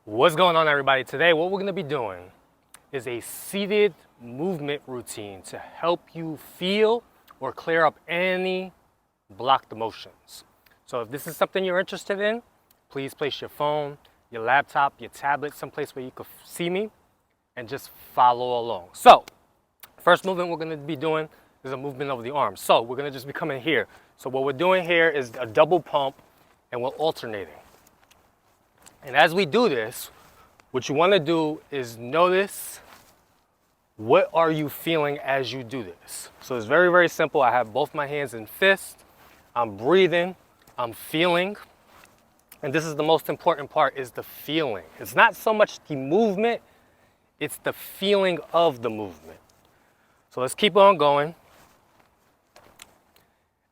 What's going on, everybody? Today what we're going to be doing is a seated movement routine to help you feel or clear up any blocked emotions. So if this is something you're interested in, please place your phone, your laptop, your tablet someplace where you can see me and just follow along. So first movement we're going to be doing is a movement of the arms. So we're going to just be coming here. So what we're doing here is a double pump and we're alternating. And as we do this, what you want to do is notice what are you feeling as you do this. So it's very, very simple. I have both my hands in fist. I'm breathing. I'm feeling. And this is the most important part, is the feeling. It's not so much the movement, it's the feeling of the movement. So let's keep on going.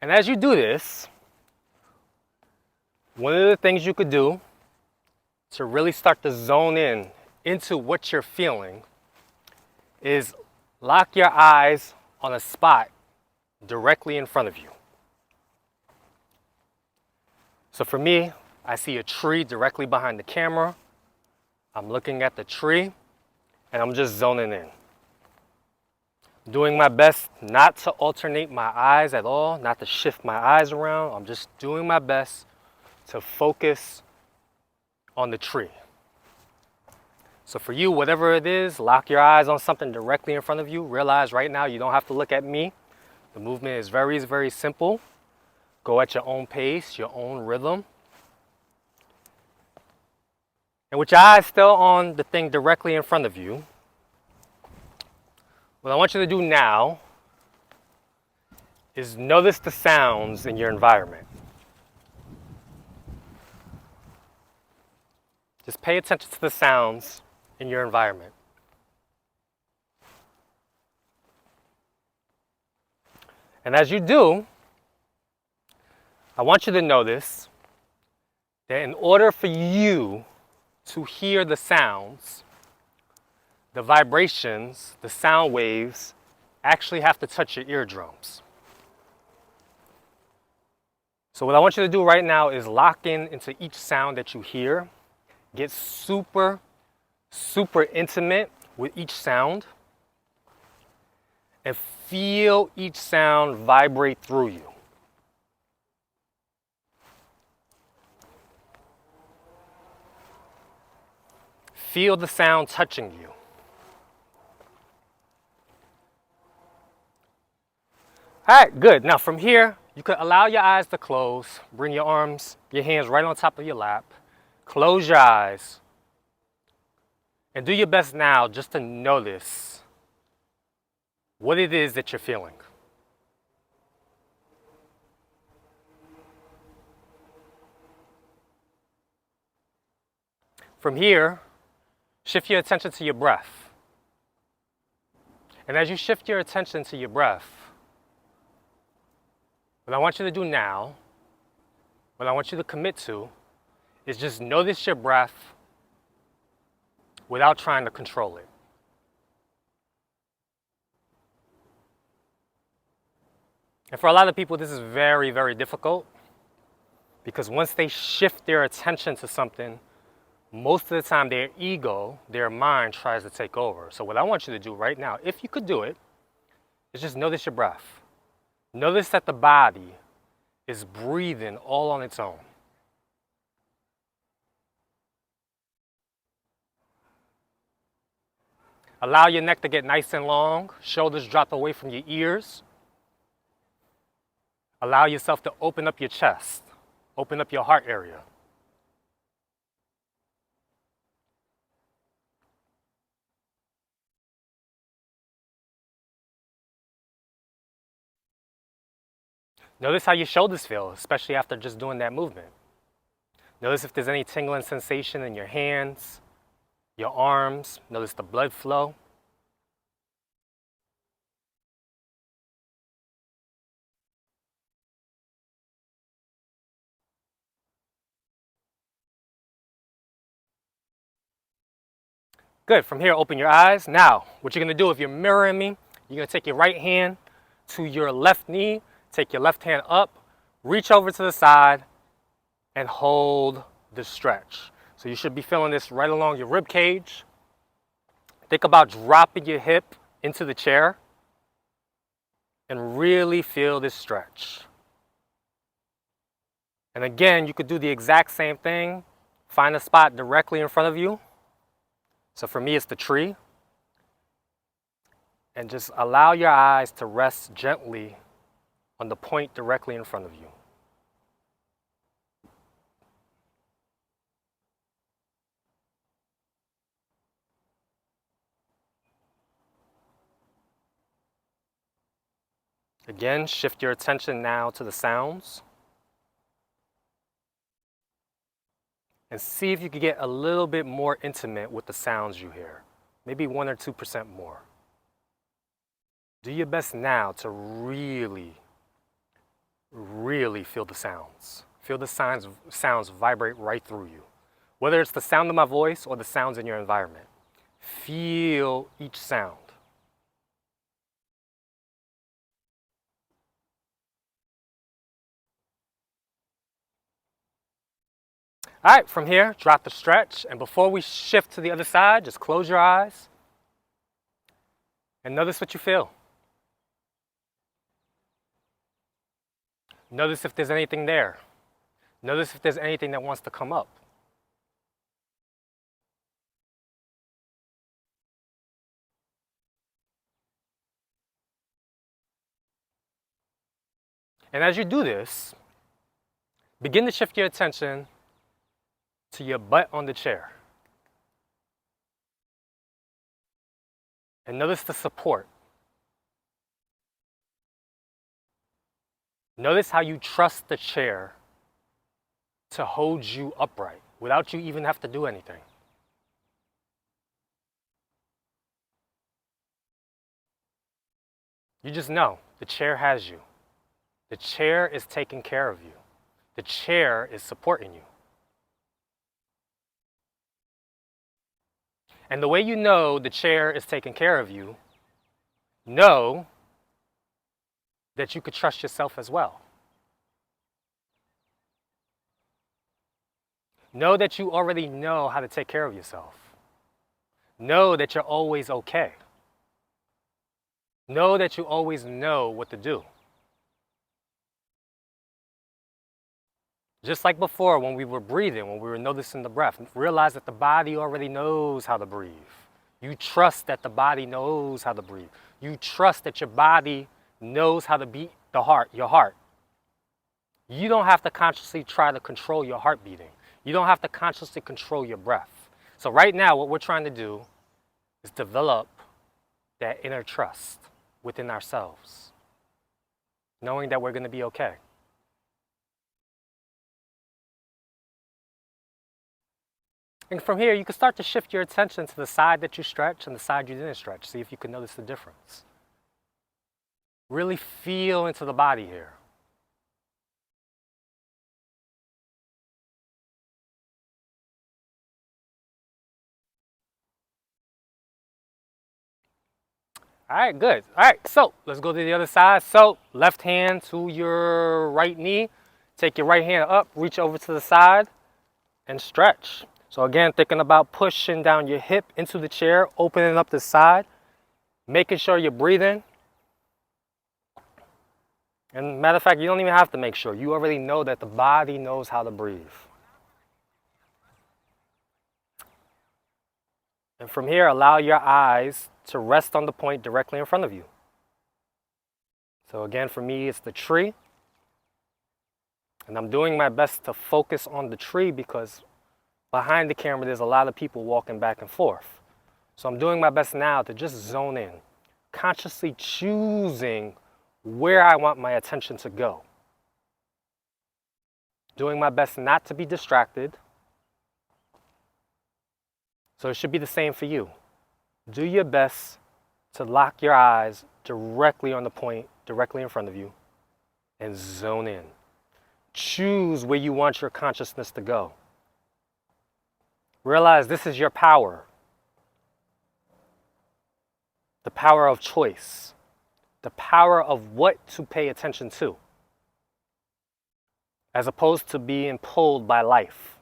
And as you do this, one of the things you could do to really start to zone in into what you're feeling is lock your eyes on a spot directly in front of you. So for me, I see a tree directly behind the camera. I'm looking at the tree and I'm just zoning in. Doing my best not to alternate my eyes at all, not to shift my eyes around. I'm just doing my best to focus on the tree. So for you, whatever it is, lock your eyes on something directly in front of you. Realize right now you don't have to look at me. The movement is very, very simple. Go at your own pace, your own rhythm. And with your eyes still on the thing directly in front of you, what I want you to do now is notice the sounds in your environment. Just pay attention to the sounds in your environment. And as you do, I want you to notice that in order for you to hear the sounds, the vibrations, the sound waves actually have to touch your eardrums. So what I want you to do right now is lock in into each sound that you hear. Get super, super intimate with each sound and feel each sound vibrate through you. Feel the sound touching you. All right, good. Now from here, you could allow your eyes to close. Bring your arms, your hands right on top of your lap. Close your eyes and do your best now just to notice what it is that you're feeling. From here, shift your attention to your breath. And as you shift your attention to your breath, what I want you to do now, what I want you to commit to, is just notice your breath without trying to control it. And for a lot of people, this is very, very difficult because once they shift their attention to something, most of the time their ego, their mind tries to take over. So what I want you to do right now, if you could do it, is just notice your breath. Notice that the body is breathing all on its own. Allow your neck to get nice and long, shoulders drop away from your ears. Allow yourself to open up your chest, open up your heart area. Notice how your shoulders feel, especially after just doing that movement. Notice if there's any tingling sensation in your hands, your arms. Notice the blood flow. Good. From here, open your eyes. Now, what you're going to do, if you're mirroring me, you're going to take your right hand to your left knee, take your left hand up, reach over to the side, and hold the stretch. So you should be feeling this right along your rib cage. Think about dropping your hip into the chair and really feel this stretch. And again, you could do the exact same thing. Find a spot directly in front of you. So for me, it's the tree. And just allow your eyes to rest gently on the point directly in front of you. Again, shift your attention now to the sounds. And see if you can get a little bit more intimate with the sounds you hear. Maybe 1 or 2% more. Do your best now to really feel the sounds. Feel the sounds vibrate right through you. Whether it's the sound of my voice or the sounds in your environment. Feel each sound. All right, from here, drop the stretch. And before we shift to the other side, just close your eyes and notice what you feel. Notice if there's anything there. Notice if there's anything that wants to come up. And as you do this, begin to shift your attention to your butt on the chair. And notice the support. Notice how you trust the chair to hold you upright without you even have to do anything. You just know the chair has you. The chair is taking care of you. The chair is supporting you. And the way you know the chair is taking care of you, know that you could trust yourself as well. Know that you already know how to take care of yourself. Know that you're always okay. Know that you always know what to do. Just like before, when we were breathing, when we were noticing the breath, realize that the body already knows how to breathe. You trust that the body knows how to breathe. You trust that your body knows how to beat the heart, your heart. You don't have to consciously try to control your heart beating. You don't have to consciously control your breath. So right now, what we're trying to do is develop that inner trust within ourselves, knowing that we're going to be okay. And from here, you can start to shift your attention to the side that you stretch and the side you didn't stretch. See if you can notice the difference. Really feel into the body here. All right, good. All right, so let's go to the other side. So left hand to your right knee. Take your right hand up, reach over to the side, and stretch. So again, thinking about pushing down your hip into the chair, opening up the side, making sure you're breathing. And matter of fact, you don't even have to make sure. You already know that the body knows how to breathe. And from here, allow your eyes to rest on the point directly in front of you. So again, for me, it's the tree. And I'm doing my best to focus on the tree because behind the camera, there's a lot of people walking back and forth. So I'm doing my best now to just zone in, consciously choosing where I want my attention to go. Doing my best not to be distracted. So it should be the same for you. Do your best to lock your eyes directly on the point, directly in front of you, and zone in. Choose where you want your consciousness to go. Realize this is your power. The power of choice. The power of what to pay attention to, as opposed to being pulled by life.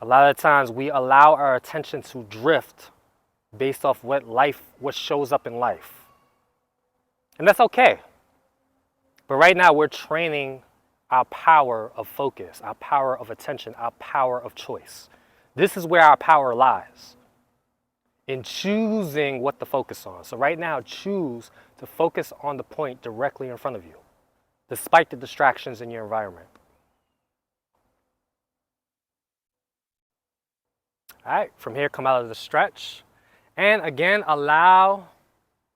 A lot of times we allow our attention to drift based off what shows up in life. And that's okay. But right now we're training our power of focus, our power of attention, our power of choice. This is where our power lies, in choosing what to focus on. So right now, choose to focus on the point directly in front of you, despite the distractions in your environment. All right, from here, come out of the stretch. And again, allow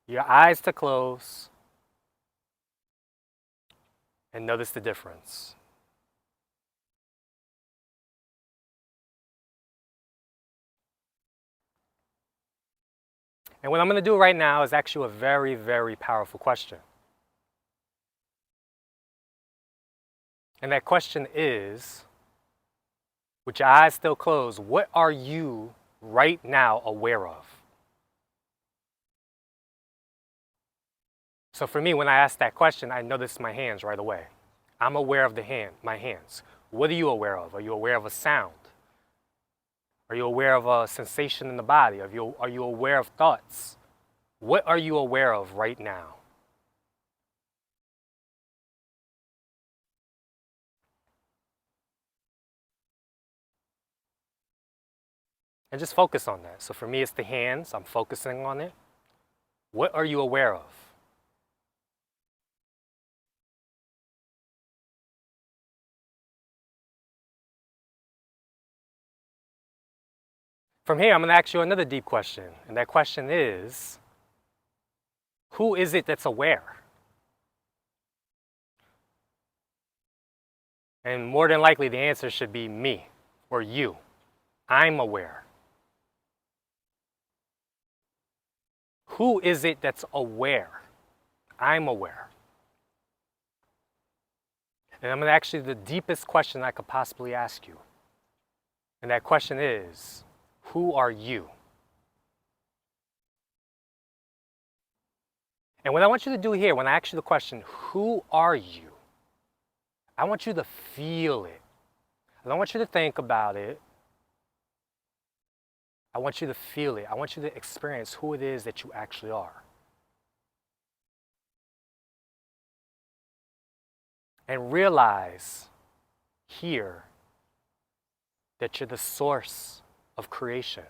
your eyes to close and notice the difference. And what I'm going to do right now is ask you a very, very powerful question. And that question is, with your eyes still closed, what are you right now aware of? So for me, when I ask that question, I notice my hands right away. I'm aware of my hands. What are you aware of? Are you aware of a sound? Are you aware of a sensation in the body? Are you aware of thoughts? What are you aware of right now? And just focus on that. So for me, it's the hands. I'm focusing on it. What are you aware of? From here, I'm going to ask you another deep question. And that question is, who is it that's aware? And more than likely, the answer should be me or you. I'm aware. Who is it that's aware? I'm aware. And I'm going to ask you the deepest question I could possibly ask you. And that question is, who are you? And what I want you to do here, when I ask you the question, who are you? I want you to feel it. I don't want you to think about it. I want you to feel it. I want you to experience who it is that you actually are. And realize here that you're the source of creation.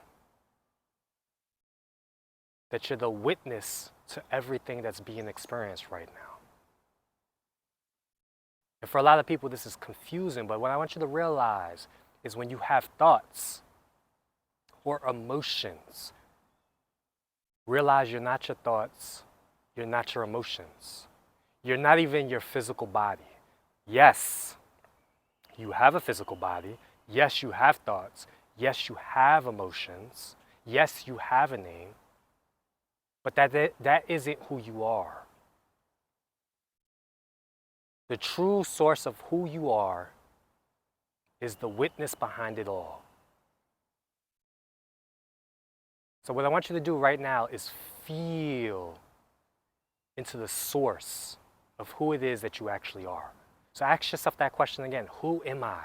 That you're the witness to everything that's being experienced right now. And for a lot of people, this is confusing, but what I want you to realize is when you have thoughts or emotions, realize you're not your thoughts, you're not your emotions. You're not even your physical body. Yes, you have a physical body. Yes, you have thoughts. Yes, you have emotions. Yes, you have a name. But that isn't who you are. The true source of who you are is the witness behind it all. So what I want you to do right now is feel into the source of who it is that you actually are. So ask yourself that question again. Who am I?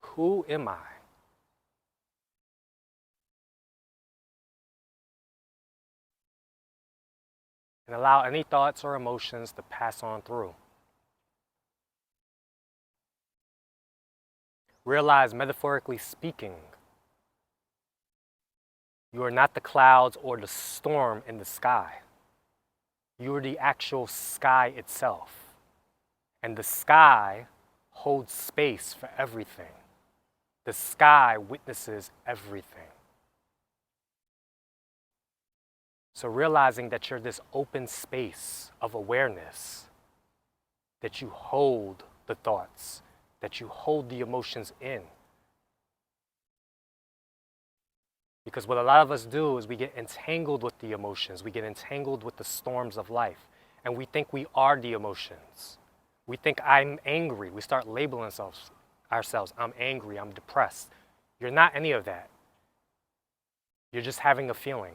Who am I? And allow any thoughts or emotions to pass on through. Realize, metaphorically speaking, you are not the clouds or the storm in the sky. You are the actual sky itself. And the sky holds space for everything. The sky witnesses everything. So realizing that you're this open space of awareness, that you hold the thoughts, that you hold the emotions in. Because what a lot of us do is we get entangled with the emotions, we get entangled with the storms of life, and we think we are the emotions. We think I'm angry. We start labeling ourselves. I'm angry, I'm depressed. You're not any of that. You're just having a feeling.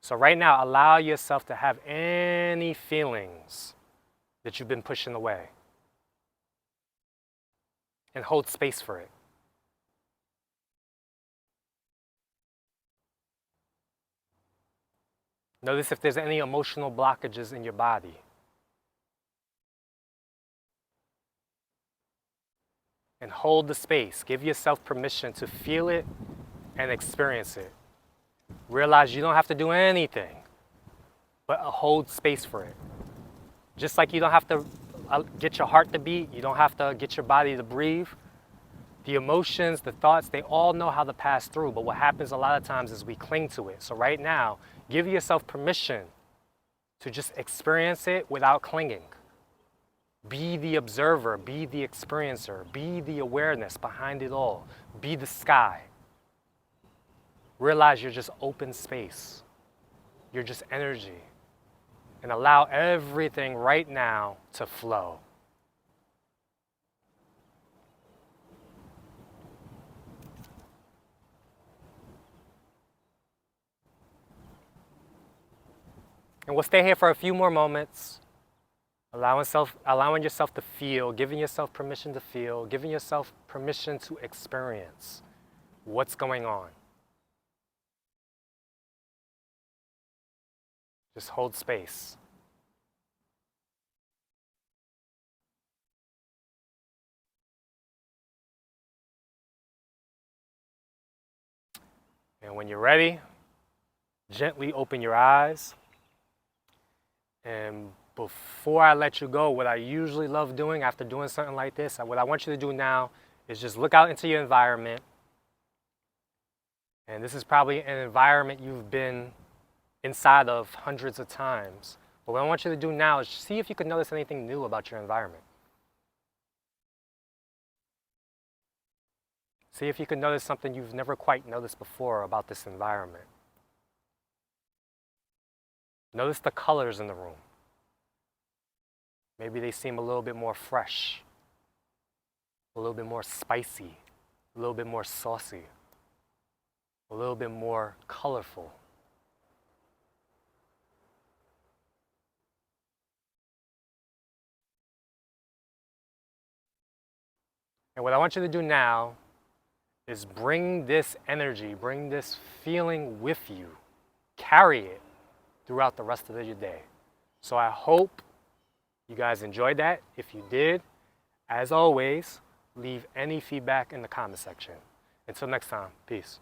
So right now, allow yourself to have any feelings that you've been pushing away. and hold space for it. Notice if there's any emotional blockages in your body. And hold the space. Give yourself permission to feel it and experience it. Realize you don't have to do anything, but hold space for it. Just like you don't have to get your heart to beat, you don't have to get your body to breathe. The emotions, the thoughts, they all know how to pass through, but what happens a lot of times is we cling to it. So right now, give yourself permission to just experience it without clinging. Be the observer, be the experiencer, be the awareness behind it all. Be the sky. Realize you're just open space. You're just energy. And allow everything right now to flow. And we'll stay here for a few more moments, allowing yourself to feel, giving yourself permission to feel, giving yourself permission to experience what's going on. Just hold space. And when you're ready, gently open your eyes. And before I let you go, what I usually love doing after doing something like this, what I want you to do now is just look out into your environment. And this is probably an environment you've been inside of hundreds of times. But what I want you to do now is see if you can notice anything new about your environment. See if you can notice something you've never quite noticed before about this environment. Notice the colors in the room. Maybe they seem a little bit more fresh, a little bit more spicy, a little bit more saucy, a little bit more colorful. And what I want you to do now is bring this energy, bring this feeling with you, carry it throughout the rest of your day. So I hope you guys enjoyed that. If you did, as always, leave any feedback in the comment section. Until next time, peace.